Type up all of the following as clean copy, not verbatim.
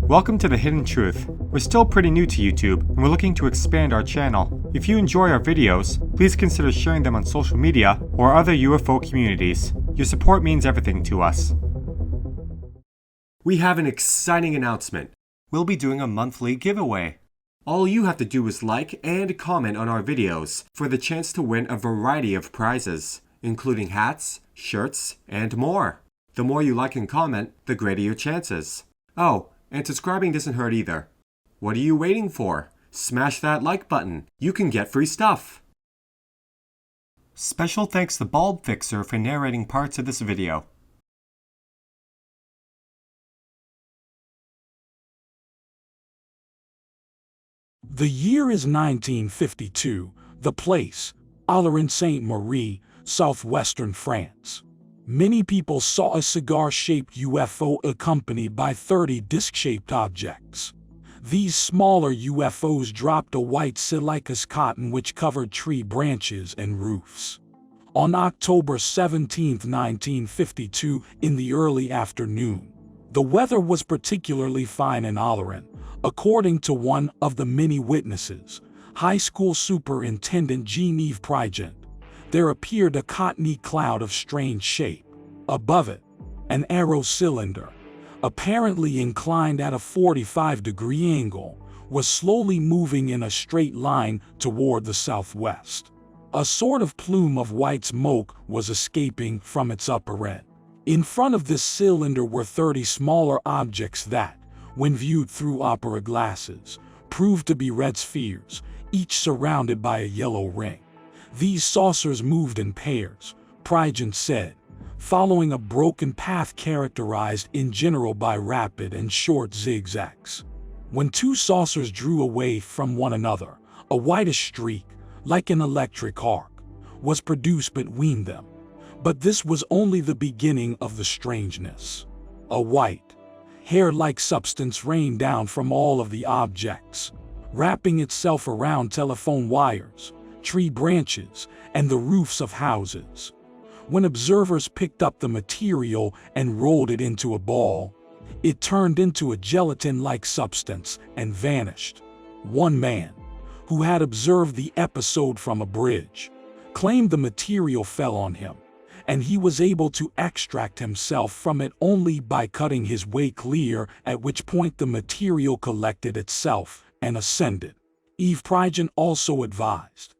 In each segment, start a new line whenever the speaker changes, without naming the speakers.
Welcome to The Hidden Truth. We're still pretty new to YouTube, and we're looking to expand our channel. If you enjoy our videos, please consider sharing them on social media or other UFO communities. Your support means everything to us. We have an exciting announcement. We'll be doing a monthly giveaway. All you have to do is like and comment on our videos for the chance to win a variety of prizes, including hats, shirts, and more. The more you like and comment, the greater your chances. Oh, and subscribing doesn't hurt either. What are you waiting for? Smash that like button. You can get free stuff. Special thanks to Bulb Fixer for narrating parts of this video.
The year is 1952. The place, Amarante, southwestern France. Many people saw a cigar-shaped UFO accompanied by 30 disc-shaped objects. These smaller UFOs dropped a white silicous cotton which covered tree branches and roofs. On October 17, 1952, in the early afternoon, the weather was particularly fine in Amarante. According to one of the many witnesses, High School Superintendent Jean-Yves Prigent, there appeared a cottony cloud of strange shape. Above it, an arrow cylinder, apparently inclined at a 45-degree angle, was slowly moving in a straight line toward the southwest. A sort of plume of white smoke was escaping from its upper end. In front of this cylinder were 30 smaller objects that, when viewed through opera glasses, proved to be red spheres, each surrounded by a yellow ring. These saucers moved in pairs, Prigent said, following a broken path characterized in general by rapid and short zigzags. When two saucers drew away from one another, a whitish streak, like an electric arc, was produced between them. But this was only the beginning of the strangeness. A white, hair-like substance rained down from all of the objects, wrapping itself around telephone wires, tree branches, and the roofs of houses. When observers picked up the material and rolled it into a ball, it turned into a gelatin-like substance and vanished. One man, who had observed the episode from a bridge, claimed the material fell on him, and he was able to extract himself from it only by cutting his way clear, at which point the material collected itself and ascended. Yves Prigent also advised.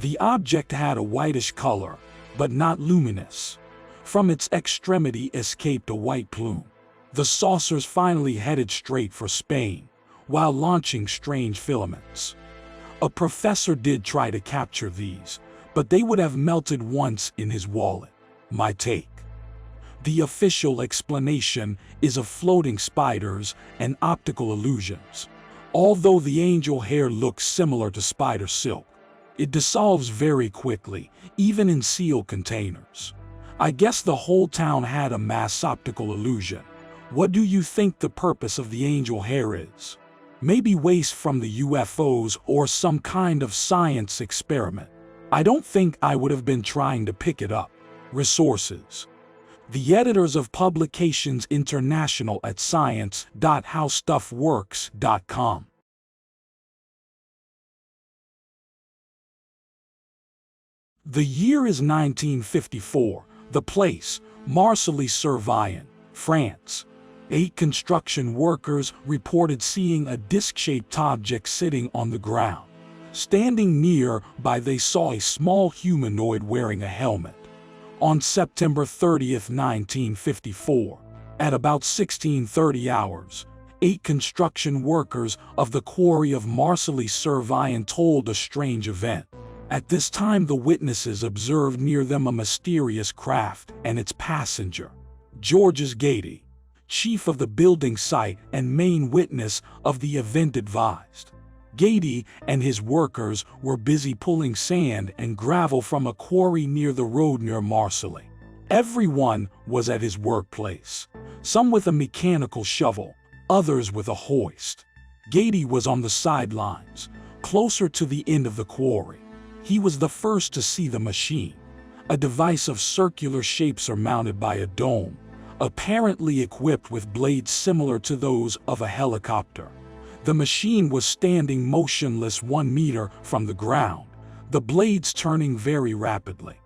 The object had a whitish color, but not luminous. From its extremity escaped a white plume. The saucers finally headed straight for Spain, while launching strange filaments. A professor did try to capture these, but they would have melted once in his wallet. My take. The official explanation is of floating spiders and optical illusions. Although the angel hair looks similar to spider silk, it dissolves very quickly, even in sealed containers. I guess the whole town had a mass optical illusion. What do you think the purpose of the angel hair is? Maybe waste from the UFOs or some kind of science experiment. I don't think I would have been trying to pick it up. Resources. The editors of Publications International at science.howstuffworks.com. The year is 1954. The place, Marcely-Servian, France. 8 construction workers reported seeing a disc-shaped object sitting on the ground. Standing nearby, they saw a small humanoid wearing a helmet. On September 30, 1954, at about 16:30 hours, 8 construction workers of the quarry of Marcely-Servian told a strange event. At this time, the witnesses observed near them a mysterious craft and its passenger. Georges Gady, chief of the building site and main witness of the event, advised. Gady and his workers were busy pulling sand and gravel from a quarry near the road near Marcely. Everyone was at his workplace, some with a mechanical shovel, others with a hoist. Gady was on the sidelines, closer to the end of the quarry. He was the first to see the machine, a device of circular shape surmounted by a dome, apparently equipped with blades similar to those of a helicopter. The machine was standing motionless 1 meter from the ground, the blades turning very rapidly.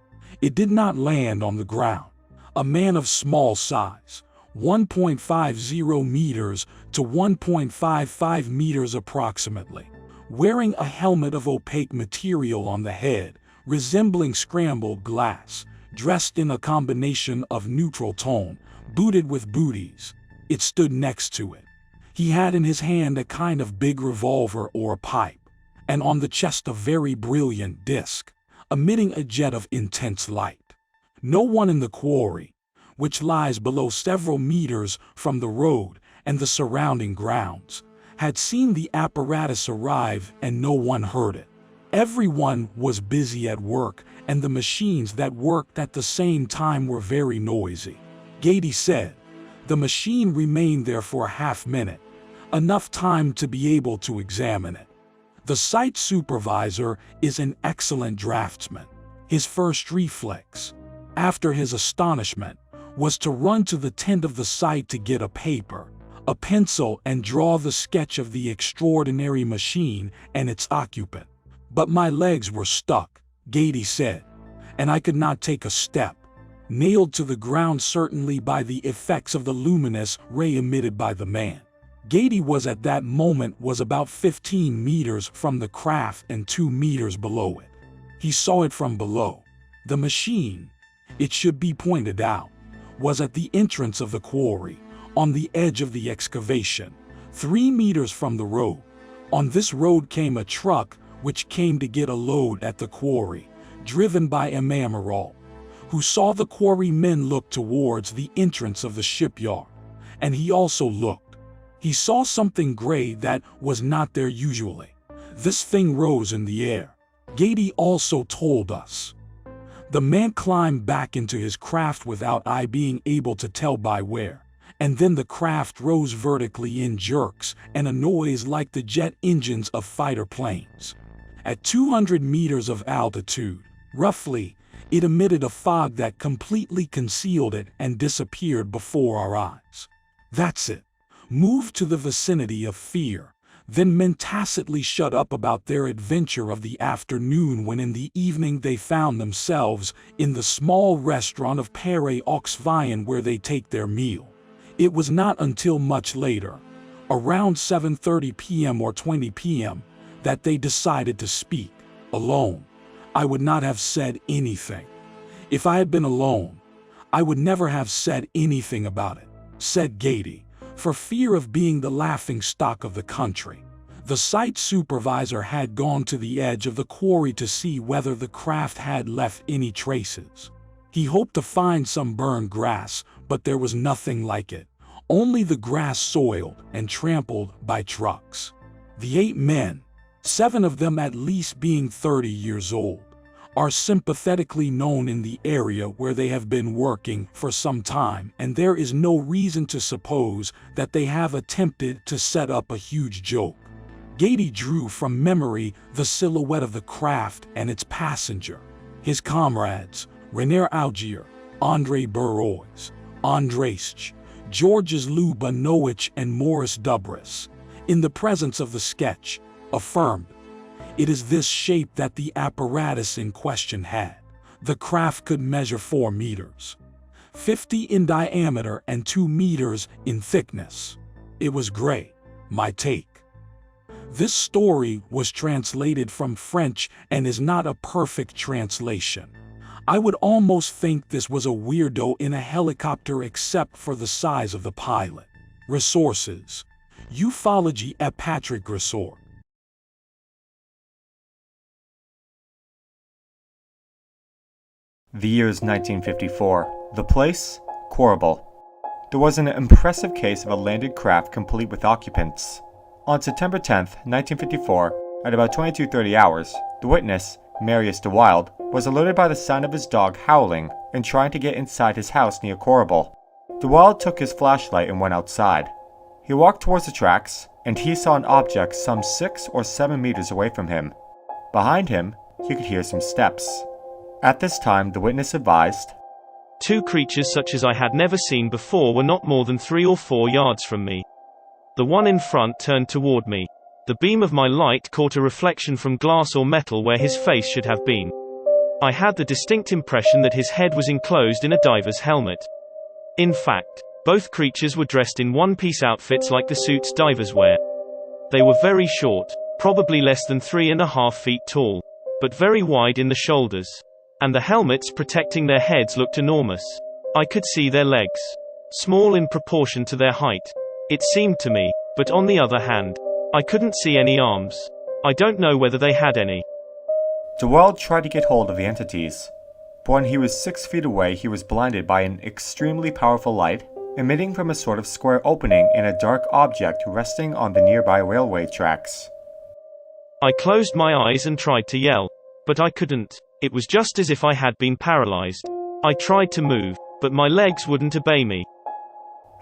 It did not land on the ground. A man of small size, 1.50 meters to 1.55 meters approximately, wearing a helmet of opaque material on the head, resembling scrambled glass, dressed in a combination of neutral tone, booted with booties. It stood next to it. He had in his hand a kind of big revolver or a pipe, and on the chest a very brilliant disc, emitting a jet of intense light. No one in the quarry, which lies below several meters from the road and the surrounding grounds, had seen the apparatus arrive, and no one heard it. Everyone was busy at work, and the machines that worked at the same time were very noisy. Gady said, "The machine remained there for a half-minute, enough time to be able to examine it. The site supervisor is an excellent draftsman. His first reflex, after his astonishment, was to run to the tent of the site to get a paper, a pencil, and draw the sketch of the extraordinary machine and its occupant. But my legs were stuck," Gady said, "and I could not take a step, nailed to the ground certainly by the effects of the luminous ray emitted by the man." Gady was at that moment about 15 meters from the craft and 2 meters below it. He saw it from below. The machine, it should be pointed out, was at the entrance of the quarry, on the edge of the excavation, 3 meters from the road. On this road came a truck which came to get a load at the quarry, driven by Amarante, who saw the quarrymen look towards the entrance of the shipyard, and he also looked. He saw something gray that was not there usually. This thing rose in the air. Gady also told us. The man climbed back into his craft without I being able to tell by where, and then the craft rose vertically in jerks and a noise like the jet engines of fighter planes. At 200 meters of altitude, roughly, it emitted a fog that completely concealed it and disappeared before our eyes. That's it. Moved to the vicinity of fear, then men tacitly shut up about their adventure of the afternoon, when in the evening they found themselves in the small restaurant of Pere aux Vian where they take their meal. It was not until much later, around 7:30 p.m. or 20 p.m., that they decided to speak, alone. I would not have said anything. If I had been alone, I would never have said anything about it, said Gady, for fear of being the laughing stock of the country. The site supervisor had gone to the edge of the quarry to see whether the craft had left any traces. He hoped to find some burned grass, but there was nothing like it, only the grass soiled and trampled by trucks. The 8 men, 7 of them at least being 30 years old, are sympathetically known in the area where they have been working for some time, and there is no reason to suppose that they have attempted to set up a huge joke. Gady drew from memory the silhouette of the craft and its passenger, his comrades, René Augier, André Burroys, Andrés, Georges Lubanovic, and Maurice Dubris. In the presence of the sketch, affirmed, "It is this shape that the apparatus in question had. The craft could measure 4 meters, 50 in diameter and 2 meters in thickness. It was gray, my take." This story was translated from French and is not a perfect translation. I would almost think this was a weirdo in a helicopter except for the size of the pilot. Resources: Ufology at Patrick Gressort.
The year is 1954. The place? Korribal. There was an impressive case of a landed craft complete with occupants. On September 10th, 1954, at about 22:30 hours, the witness, Marius de Wilde, was alerted by the sound of his dog howling and trying to get inside his house near Korribal. De Wilde took his flashlight and went outside. He walked towards the tracks, and he saw an object some 6 or 7 meters away from him. Behind him, he could hear some steps. At this time, the witness advised,
Two creatures such as I had never seen before were not more than 3 or 4 yards from me. The one in front turned toward me. The beam of my light caught a reflection from glass or metal where his face should have been. I had the distinct impression that his head was enclosed in a diver's helmet. In fact, both creatures were dressed in one-piece outfits like the suits divers wear. They were very short, probably less than 3.5 feet tall, but very wide in the shoulders. And the helmets protecting their heads looked enormous. I could see their legs. Small in proportion to their height, it seemed to me, but on the other hand, I couldn't see any arms. I don't know whether they had any.
DeWild tried to get hold of the entities, but when he was 6 feet away he was blinded by an extremely powerful light emitting from a sort of square opening in a dark object resting on the nearby railway tracks.
I closed my eyes and tried to yell, but I couldn't. It was just as if I had been paralyzed. I tried to move, but my legs wouldn't obey me.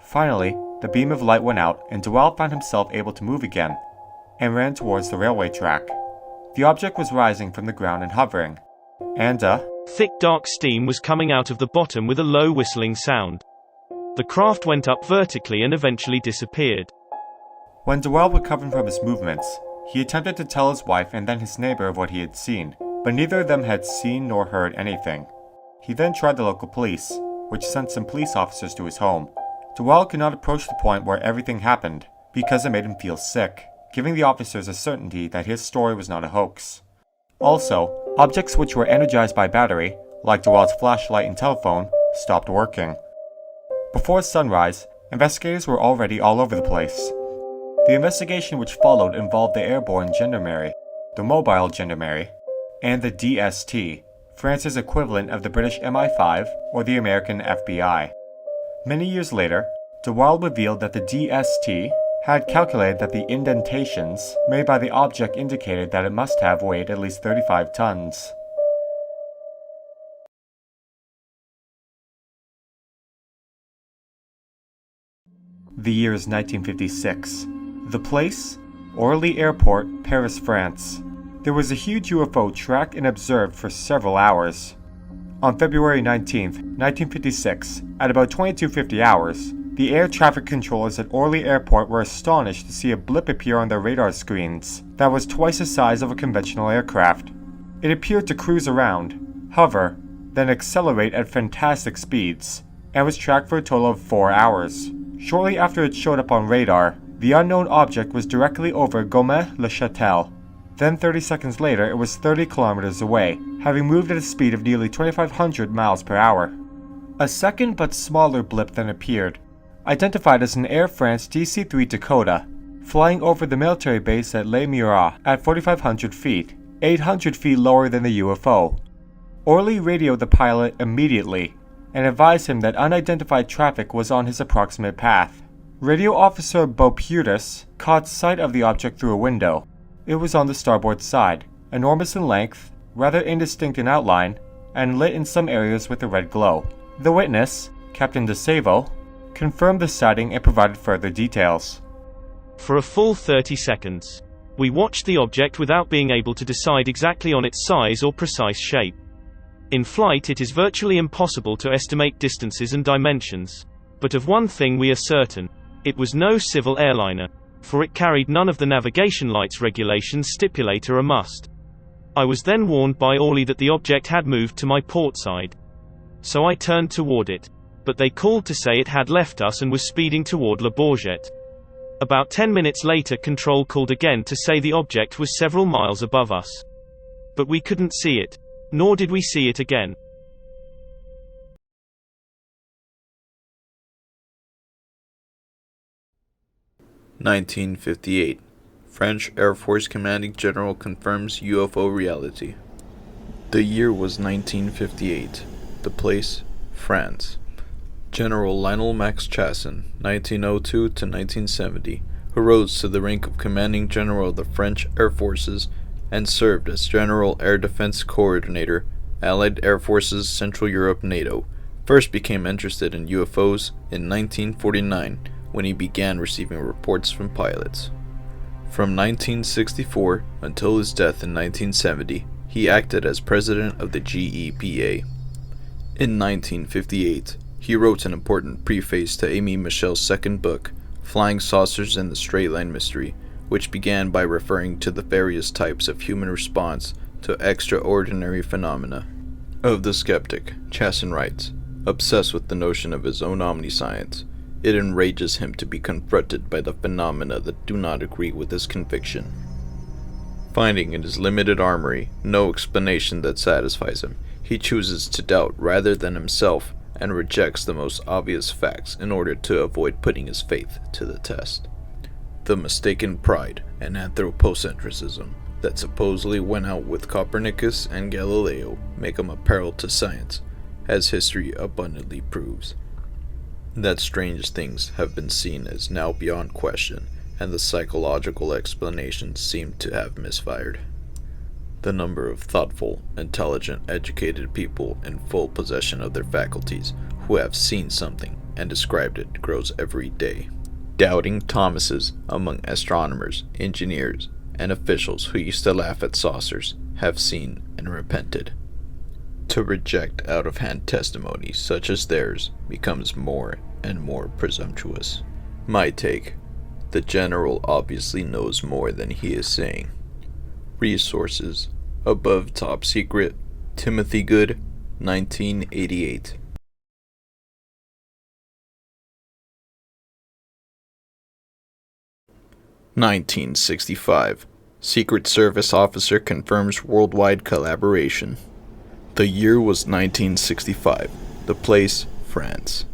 Finally, the beam of light went out and DeWild found himself able to move again, and ran towards the railway track. The object was rising from the ground and hovering, and
thick dark steam was coming out of the bottom with a low whistling sound. The craft went up vertically and eventually disappeared.
When DeWild recovered from his movements, he attempted to tell his wife and then his neighbor of what he had seen, but neither of them had seen nor heard anything. He then tried the local police, which sent some police officers to his home. DeWild could not approach the point where everything happened, because it made him feel sick, giving the officers a certainty that his story was not a hoax. Also, objects which were energized by battery, like DeWild's flashlight and telephone, stopped working. Before sunrise, investigators were already all over the place. The investigation which followed involved the airborne gendarmerie, the mobile gendarmerie, and the DST, France's equivalent of the British MI5 or the American FBI. Many years later, DeWild revealed that the DST had calculated that the indentations made by the object indicated that it must have weighed at least 35 tons. The year is 1956. The place? Orly Airport, Paris, France. There was a huge UFO tracked and observed for several hours. On February 19, 1956, at about 2250 hours, the air traffic controllers at Orly Airport were astonished to see a blip appear on their radar screens that was twice the size of a conventional aircraft. It appeared to cruise around, hover, then accelerate at fantastic speeds, and was tracked for a total of 4 hours. Shortly after it showed up on radar, the unknown object was directly over Gomez-le-Châtel. Then 30 seconds later, it was 30 kilometers away, having moved at a speed of nearly 2,500 miles per hour. A second but smaller blip then appeared, identified as an Air France DC-3 Dakota, flying over the military base at Les Mureaux at 4,500 feet, 800 feet lower than the UFO. Orly radioed the pilot immediately and advised him that unidentified traffic was on his approximate path. Radio officer Beaupuis caught sight of the object through a window. It was on the starboard side, enormous in length, rather indistinct in outline, and lit in some areas with a red glow. The witness, Captain de Savo, confirmed the sighting and provided further details.
For a full 30 seconds, we watched the object without being able to decide exactly on its size or precise shape. In flight it is virtually impossible to estimate distances and dimensions. But of one thing we are certain. It was no civil airliner, for it carried none of the navigation lights regulations stipulate are a must. I was then warned by Orly that the object had moved to my port side. So I turned toward it, but they called to say it had left us and was speeding toward Le Bourget. About 10 minutes later control called again to say the object was several miles above us. But we couldn't see it, nor did we see it again.
(1958) French Air Force Commanding General confirms UFO reality. The year was 1958. The place, France. General Lionel Max Chasson, 1902 to 1970, who rose to the rank of Commanding General of the French Air Forces and served as General Air Defense Coordinator, Allied Air Forces Central Europe NATO, first became interested in UFOs in 1949 when he began receiving reports from pilots. From 1964 until his death in 1970, he acted as president of the GEPA. In 1958, he wrote an important preface to Amy Michel's second book, Flying Saucers and the Straight Line Mystery, which began by referring to the various types of human response to extraordinary phenomena. Of the skeptic, Chasson writes, obsessed with the notion of his own omniscience, it enrages him to be confronted by the phenomena that do not agree with his conviction. Finding in his limited armory no explanation that satisfies him, he chooses to doubt rather than himself and rejects the most obvious facts in order to avoid putting his faith to the test. The mistaken pride and anthropocentrism that supposedly went out with Copernicus and Galileo make him a peril to science, as history abundantly proves. That strange things have been seen is now beyond question, and the psychological explanations seem to have misfired. The number of thoughtful, intelligent, educated people in full possession of their faculties who have seen something and described it grows every day. Doubting Thomases among astronomers, engineers, and officials who used to laugh at saucers have seen and repented. To reject out-of-hand testimony such as theirs becomes more and more presumptuous. My take: the general obviously knows more than he is saying. Resources: Above Top Secret, Timothy Good, 1988. (1965) Secret Service officer confirms worldwide collaboration. The year was 1965. The place, France.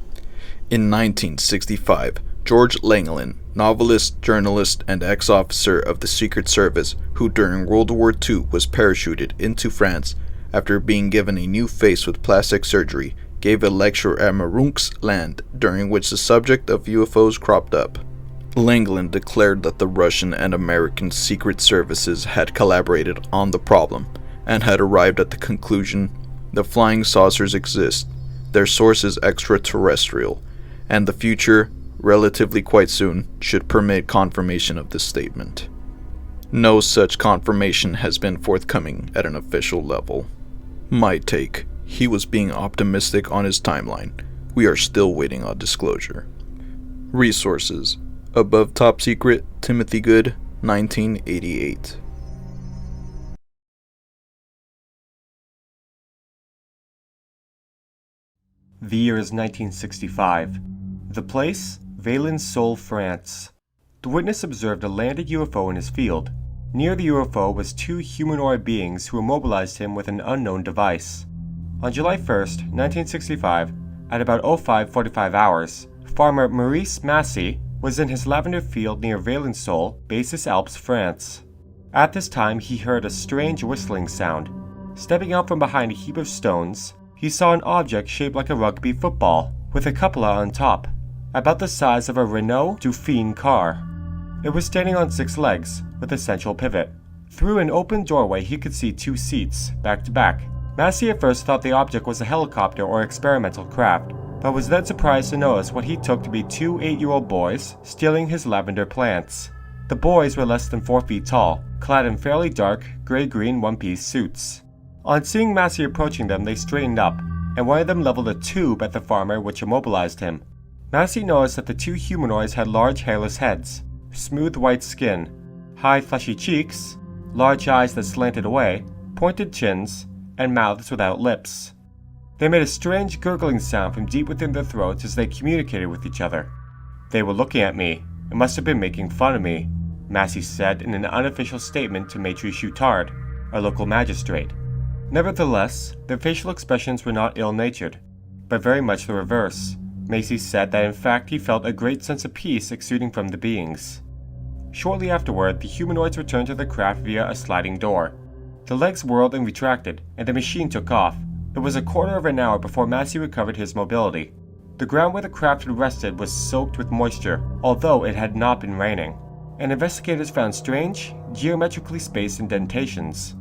In 1965, George Langlin, novelist, journalist, and ex-officer of the Secret Service, who during World War II was parachuted into France after being given a new face with plastic surgery, gave a lecture at Marunx land during which the subject of UFOs cropped up. Langlin declared that the Russian and American secret services had collaborated on the problem and had arrived at the conclusion the flying saucers exist, their source is extraterrestrial, and the future, relatively quite soon, should permit confirmation of this statement. No such confirmation has been forthcoming at an official level. My take: he was being optimistic on his timeline. We are still waiting on disclosure. Resources: Above Top Secret, Timothy Good, 1988.
The year is 1965. The place, Valensole, France. The witness observed a landed UFO in his field. Near the UFO was two humanoid beings who immobilized him with an unknown device. On July 1st, 1965, at about 05:45 hours, farmer Maurice Massey was in his lavender field near Valensole, Basis Alps, France. At this time, he heard a strange whistling sound. Stepping out from behind a heap of stones, he saw an object shaped like a rugby football, with a cupola on top, about the size of a Renault Dauphine car. It was standing on 6 legs, with a central pivot. Through an open doorway he could see 2 seats, back to back. Massey at first thought the object was a helicopter or experimental craft, but was then surprised to notice what he took to be 2 8-year-old boys stealing his lavender plants. The boys were less than 4 feet tall, clad in fairly dark, gray-green one-piece suits. On seeing Massey approaching them, they straightened up, and one of them leveled a tube at the farmer, which immobilized him. Massey noticed that the 2 humanoids had large hairless heads, smooth white skin, high fleshy cheeks, large eyes that slanted away, pointed chins, and mouths without lips. They made a strange gurgling sound from deep within their throats as they communicated with each other. "They were looking at me. It must have been making fun of me," Massey said in an unofficial statement to Maitre Choutard, a local magistrate. Nevertheless, their facial expressions were not ill-natured, but very much the reverse. Massey said that in fact he felt a great sense of peace exuding from the beings. Shortly afterward, the humanoids returned to the craft via a sliding door. The legs whirled and retracted, and the machine took off. It was a quarter of an hour before Massey recovered his mobility. The ground where the craft had rested was soaked with moisture, although it had not been raining, and investigators found strange, geometrically spaced indentations.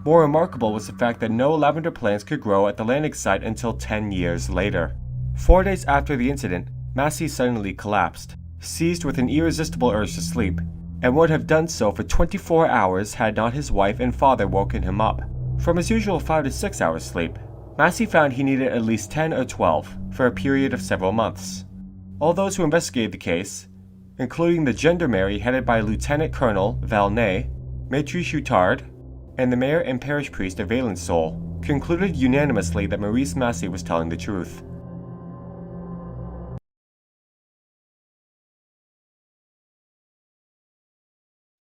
More remarkable was the fact that no lavender plants could grow at the landing site until 10 years later. 4 days after the incident, Massey suddenly collapsed, seized with an irresistible urge to sleep, and would have done so for 24 hours had not his wife and father woken him up. From his usual 5 to 6 hours sleep, Marcely found he needed at least 10 or 12 for a period of several months. All those who investigated the case, including the gendarmerie headed by Lieutenant Colonel Valensole, Maître Choutard, and the mayor and parish priest of Valensole, concluded unanimously that Maurice Marcely was telling the truth.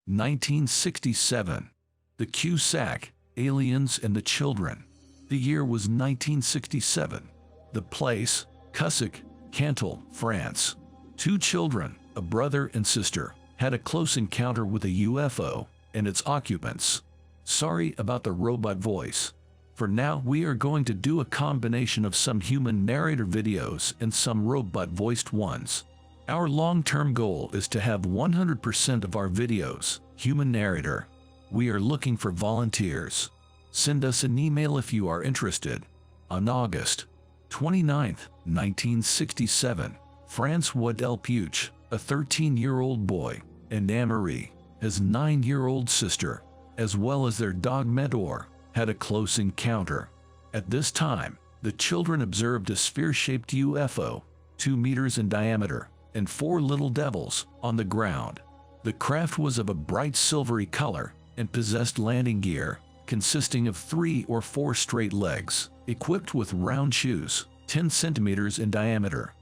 "1967. The Cussac, Aliens and the Children." The year was 1967. The place, Cussac, Cantal, France. 2 children, a brother and sister, had a close encounter with a UFO and its occupants. Sorry about the robot voice. For now, we are going to do a combination of some human narrator videos and some robot-voiced ones. Our long-term goal is to have 100% of our videos human narrator. We are looking for volunteers. Send us an email if you are interested. On August 29, 1967, François Delpuch, a 13-year-old boy, and Anne-Marie, his 9-year-old sister, as well as their dog Medor, had a close encounter. At this time, the children observed a sphere-shaped UFO, 2 meters in diameter, and 4 little devils on the ground. The craft was of a bright silvery color and possessed landing gear, consisting of 3 or 4 straight legs, equipped with round shoes, 10 centimeters in diameter.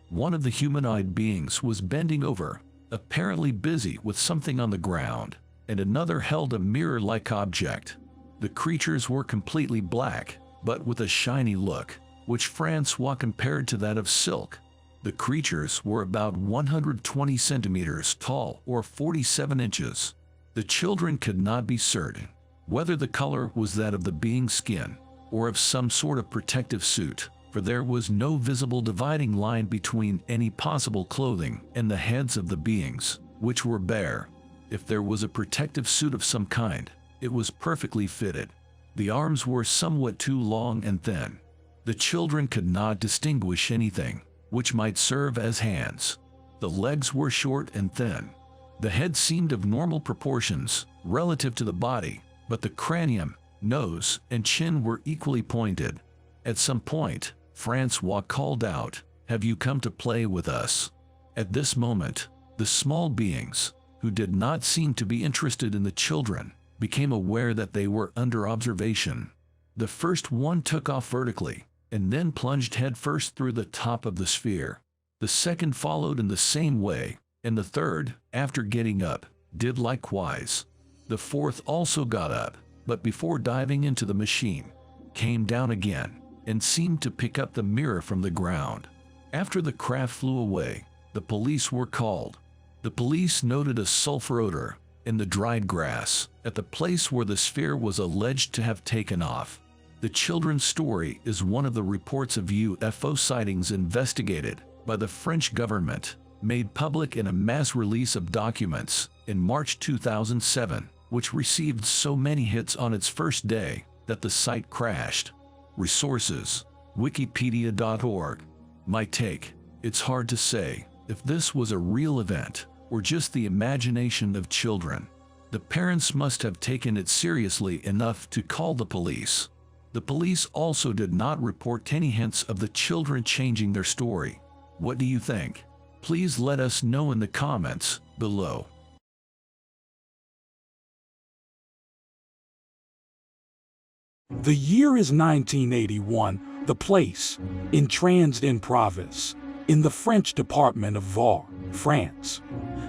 One of the humanoid beings was bending over, apparently busy with something on the ground, and another held a mirror-like object. The creatures were completely black, but with a shiny look, which Francois compared to that of silk. The creatures were about 120 centimeters tall or 47 inches. The children could not be certain whether the color was that of the being's skin or of some sort of protective suit, for there was no visible dividing line between any possible clothing and the heads of the beings, which were bare. If there was a protective suit of some kind, it was perfectly fitted. The arms were somewhat too long and thin. The children could not distinguish anything which might serve as hands. The legs were short and thin. The head seemed of normal proportions relative to the body, but the cranium, nose, and chin were equally pointed. At some point, Francois called out, "Have you come to play with us?" At this moment, the small beings, who did not seem to be interested in the children, became aware that they were under observation. The first one took off vertically, and then plunged headfirst through the top of the sphere. The second followed in the same way, and the third, after getting up, did likewise. The fourth also got up, but before diving into the machine, came down again, and seemed to pick up the mirror from the ground. After the craft flew away, the police were called. The police noted a sulfur odor in the dried grass at the place where the sphere was alleged to have taken off. The children's story is one of the reports of UFO sightings investigated by the French government, made public in a mass release of documents in March 2007, which received so many hits on its first day that the site crashed. Resources: Wikipedia.org. My take: it's hard to say if this was a real event or just the imagination of children. The parents must have taken it seriously enough to call the police. The police also did not report any hints of the children changing their story. What do you think? Please let us know in the comments below.
The year is 1981, the place, in Trans-in-Provence, in the French department of Var, France.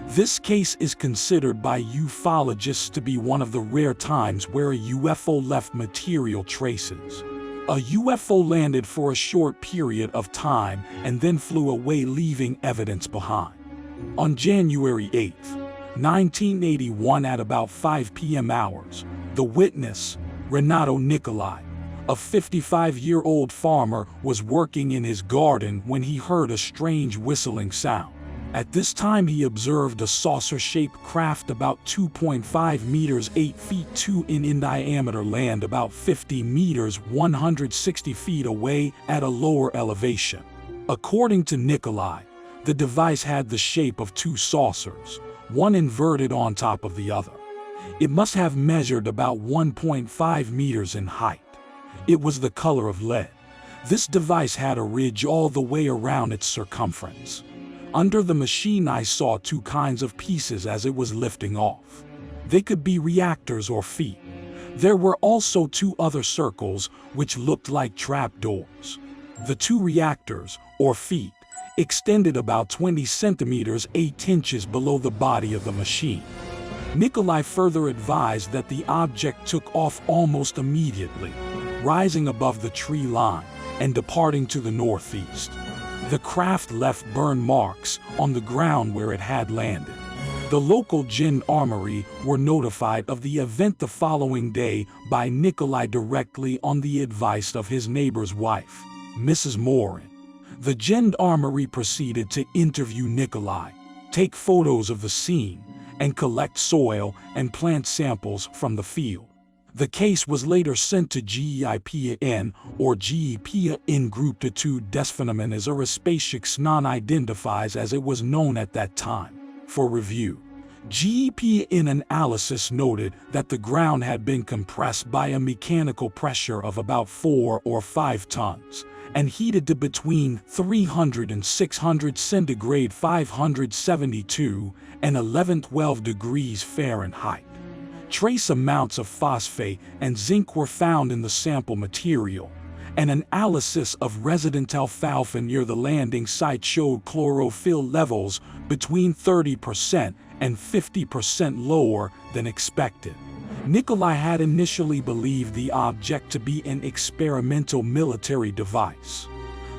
This case is considered by ufologists to be one of the rare times where a UFO left material traces. A UFO landed for a short period of time and then flew away, leaving evidence behind. On January 8, 1981 at about 5 p.m. hours, the witness, Renato Nicolai, a 55-year-old farmer, was working in his garden when he heard a strange whistling sound. At this time he observed a saucer-shaped craft about 2.5 meters 8 feet 2 in diameter land about 50 meters 160 feet away at a lower elevation. According to Nicolai, the device had the shape of 2 saucers, one inverted on top of the other. It must have measured about 1.5 meters in height. It was the color of lead. This device had a ridge all the way around its circumference. Under the machine I saw two kinds of pieces as it was lifting off. They could be reactors or feet. There were also two other circles which looked like trapdoors. The two reactors, or feet, extended about 20 centimeters 8 inches below the body of the machine. Nikolai further advised that the object took off almost immediately, rising above the tree line and departing to the northeast. The craft left burn marks on the ground where it had landed. The local gendarmerie were notified of the event the following day by Nikolai directly on the advice of his neighbor's wife, Mrs. Morin. The gendarmerie proceeded to interview Nikolai, take photos of the scene, and collect soil and plant samples from the field. The case was later sent to GEIPN or GEPN Group to des Phénomènes aérospatiques non identifies as it was known at that time, for review. GEPN analysis noted that the ground had been compressed by a mechanical pressure of about 4 or 5 tons and heated to between 300 and 600 centigrade 572 and 1112 degrees Fahrenheit. Trace amounts of phosphate and zinc were found in the sample material. An analysis of resident alfalfa near the landing site showed chlorophyll levels between 30% and 50% lower than expected. Nikolai had initially believed the object to be an experimental military device.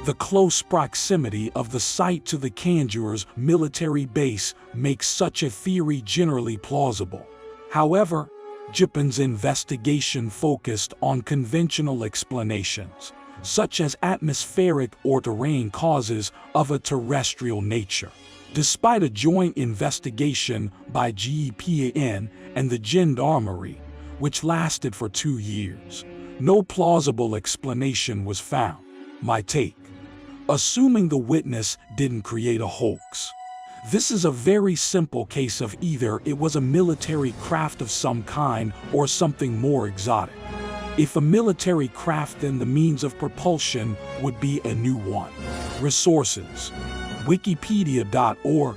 The close proximity of the site to the Kanjur's military base makes such a theory generally plausible. However, Japan's investigation focused on conventional explanations, such as atmospheric or terrain causes of a terrestrial nature. Despite a joint investigation by GEPN and the gendarmerie, which lasted for 2 years, no plausible explanation was found. My take: assuming the witness didn't create a hoax. This is a very simple case of either it was a military craft of some kind or something more exotic. If a military craft, then the means of propulsion would be a new one. Resources: Wikipedia.org.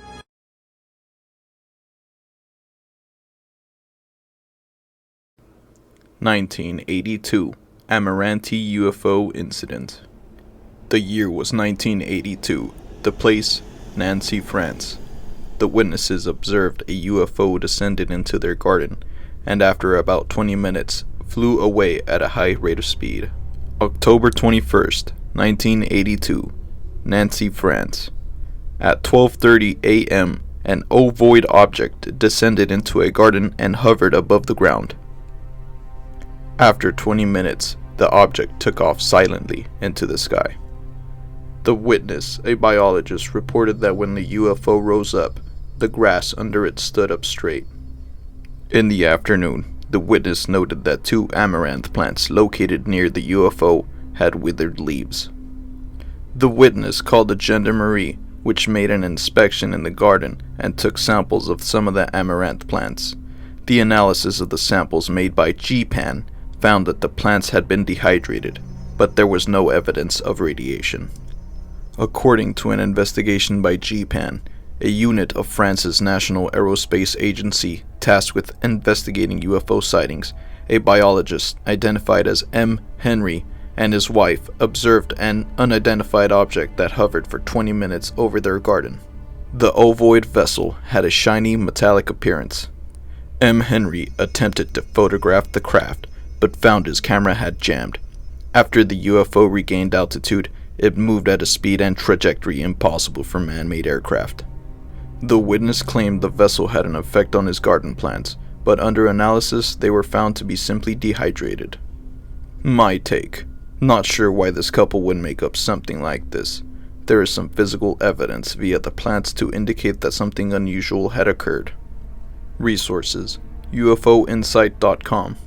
1982 Amarante UFO incident. The year was 1982. The place, Nancy, France. The witnesses observed a UFO descended into their garden, and after about 20 minutes, flew away at a high rate of speed. October 21st, 1982, Nancy, France. At 12:30 a.m., an ovoid object descended into a garden and hovered above the ground. After 20 minutes, the object took off silently into the sky. The witness, a biologist, reported that when the UFO rose up, the grass under it stood up straight. In the afternoon, the witness noted that 2 amaranth plants located near the UFO had withered leaves. The witness called the gendarmerie, which made an inspection in the garden and took samples of some of the amaranth plants. The analysis of the samples made by GEPN found that the plants had been dehydrated, but there was no evidence of radiation. According to an investigation by GEPN, a unit of France's National Aerospace Agency tasked with investigating UFO sightings, a biologist identified as M. Henry and his wife observed an unidentified object that hovered for 20 minutes over their garden. The ovoid vessel had a shiny metallic appearance. M. Henry attempted to photograph the craft, but found his camera had jammed. After the UFO regained altitude, it moved at a speed and trajectory impossible for man-made aircraft. The witness claimed the vessel had an effect on his garden plants, but under analysis they were found to be simply dehydrated. My take: not sure why this couple would make up something like this. There is some physical evidence via the plants to indicate that something unusual had occurred. Resources: UFOinsight.com.